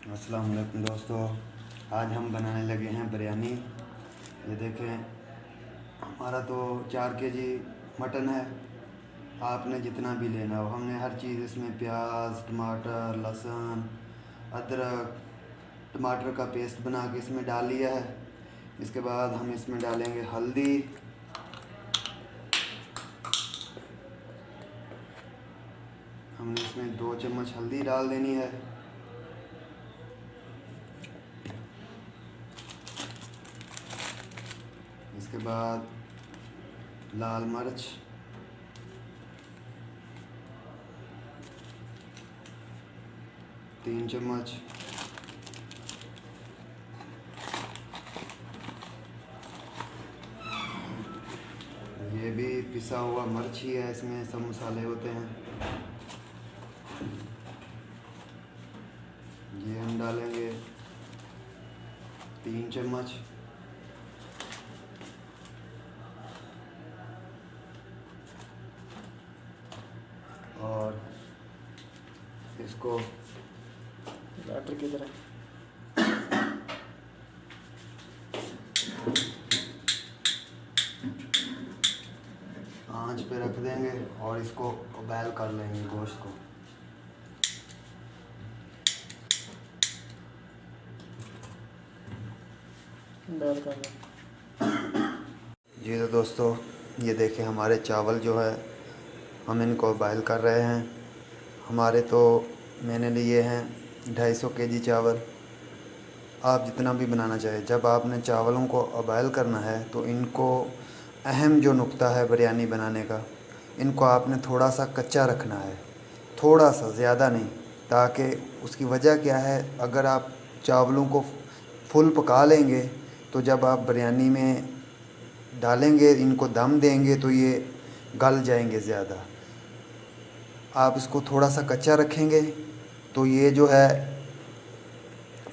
अस्सलाम वालेकुम दोस्तों। आज हम बनाने लगे हैं बिरयानी। ये देखें, हमारा तो 4 kg मटन है। आपने जितना भी लेना हो, हमने हर चीज़ इसमें प्याज, टमाटर, लहसुन, अदरक, टमाटर का पेस्ट बना के इसमें डाल लिया है। इसके बाद हम इसमें डालेंगे हल्दी, हमने इसमें 2 चम्मच हल्दी डाल देनी है। इसके बाद लाल मिर्च, 3 चम्मच। ये भी पिसा हुआ मिर्च ही है, इसमें सब मसाले होते हैं। ये हम डालेंगे 3 चम्मच। और इसको टमाटर की तरह आंच पे रख देंगे और इसको बॉयल कर लेंगे गोश्त को। डाल कर लें। जी तो दोस्तों, ये देखें हमारे चावल जो है, हम इनको बॉयल कर रहे हैं। हमारे तो मैंने लिए हैं 250 kg चावल। आप जितना भी बनाना चाहें, जब आपने चावलों को बॉयल करना है तो इनको अहम जो नुक्ता है बिरयानी बनाने का, इनको आपने थोड़ा सा कच्चा रखना है, थोड़ा सा, ज़्यादा नहीं। ताकि उसकी वजह क्या है, अगर आप चावलों को फुल पका लेंगे तो जब आप बिरयानी में डालेंगे, इनको दम देंगे तो ये गल जाएंगे ज़्यादा। आप इसको थोड़ा सा कच्चा रखेंगे तो ये जो है,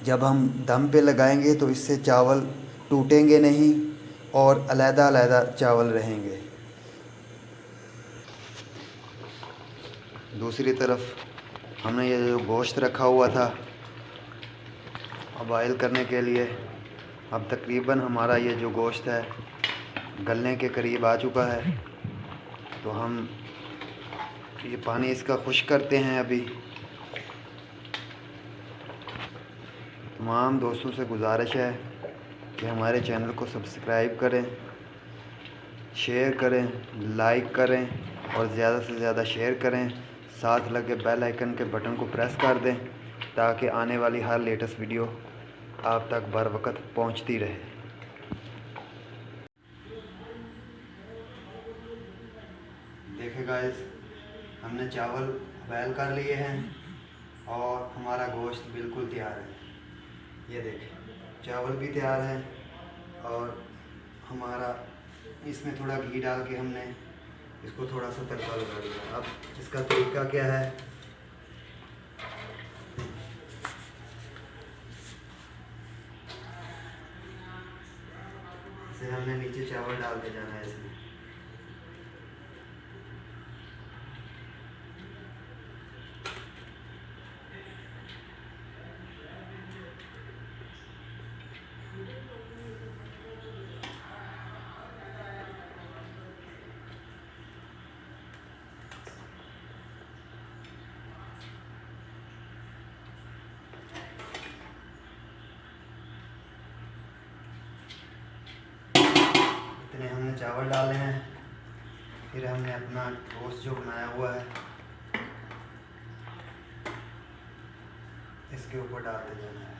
जब हम दम पे लगाएंगे तो इससे चावल टूटेंगे नहीं और अलग-अलग चावल रहेंगे। दूसरी तरफ हमने ये जो गोश्त रखा हुआ था बॉयल करने के लिए, अब तकरीबन हमारा ये जो गोश्त है गलने के करीब आ चुका है। तो हम ये पानी इसका खुश्क करते हैं। अभी तमाम दोस्तों से गुजारिश है कि हमारे चैनल को सब्सक्राइब करें, शेयर करें, लाइक करें और ज़्यादा से ज़्यादा शेयर करें। साथ लगे बेल आइकन के बटन को प्रेस कर दें ताकि आने वाली हर लेटेस्ट वीडियो आप तक बर वक्त पहुँचती रहे। देखें गाइस, हमने चावल बॉयल कर लिए हैं और हमारा गोश्त बिल्कुल तैयार है। ये देखें, चावल भी तैयार है और हमारा इसमें थोड़ा घी डाल के हमने इसको थोड़ा सा तड़का लगा दिया। अब इसका तरीका क्या है, इसे हमने नीचे चावल डालते जाना है इसमें। इतने हमने चावल डाले हैं। फिर हमने अपना गोश्त जो बनाया हुआ है इसके ऊपर डालते जाना है।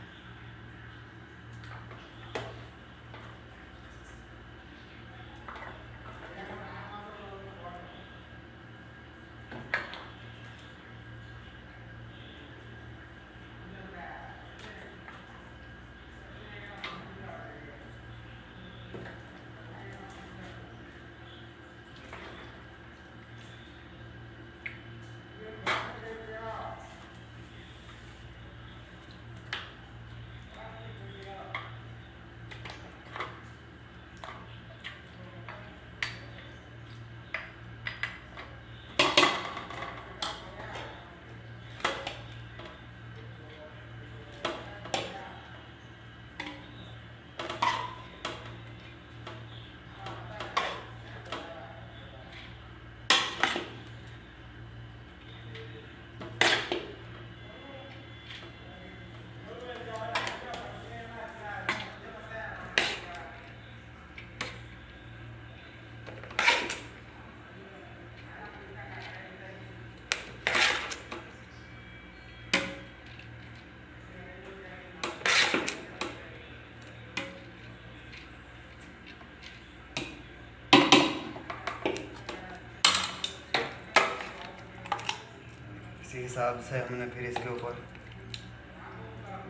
हिसाब से हमने फिर इसके ऊपर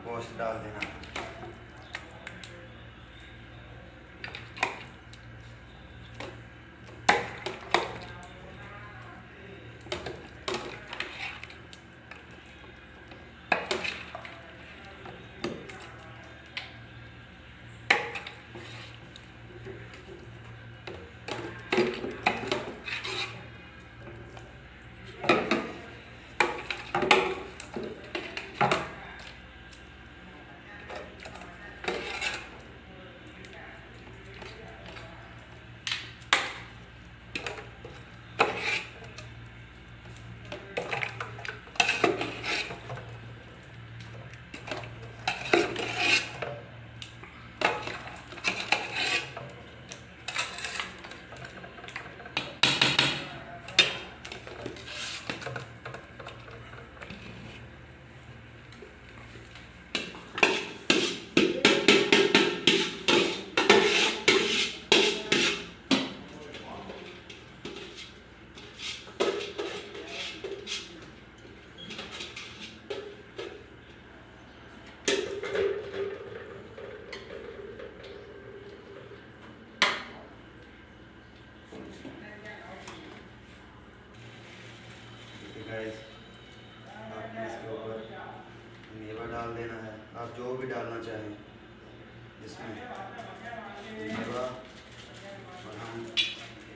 गोश्त डाल देना। गाइस, आपने इसके ऊपर मेवा डाल देना है। आप जो भी डालना चाहें इसमें मेवा, और हम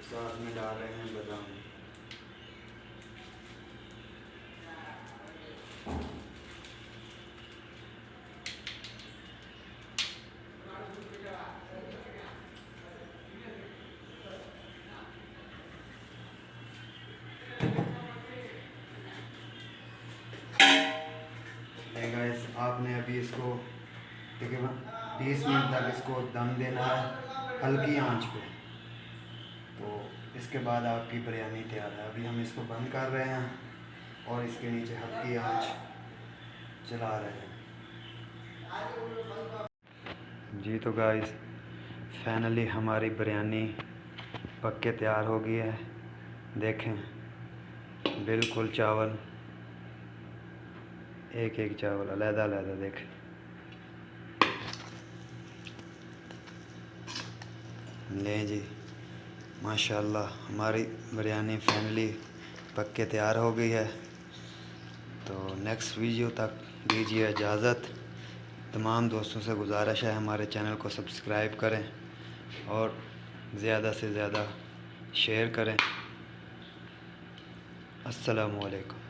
साथ में डाल रहे हैं बादाम। गाइस, आपने अभी इसको तकरीबन 20 मिनट तक इसको दम देना है हल्की आंच पे। तो इसके बाद आपकी बिरयानी तैयार है। अभी हम इसको बंद कर रहे हैं और इसके नीचे हल्की आंच चला रहे हैं। जी तो गाइस, फाइनली हमारी बिरयानी पक के तैयार हो गई है। देखें, बिल्कुल चावल एक एक चावल अलग-अलग देखें। लें जी, माशाल्लाह हमारी बिरयानी फाइनली पक के तैयार हो गई है। तो नेक्स्ट वीडियो तक दीजिए इजाज़त। तमाम दोस्तों से गुजारिश है हमारे चैनल को सब्सक्राइब करें और ज़्यादा से ज़्यादा शेयर करें। अस्सलामु अलैकुम।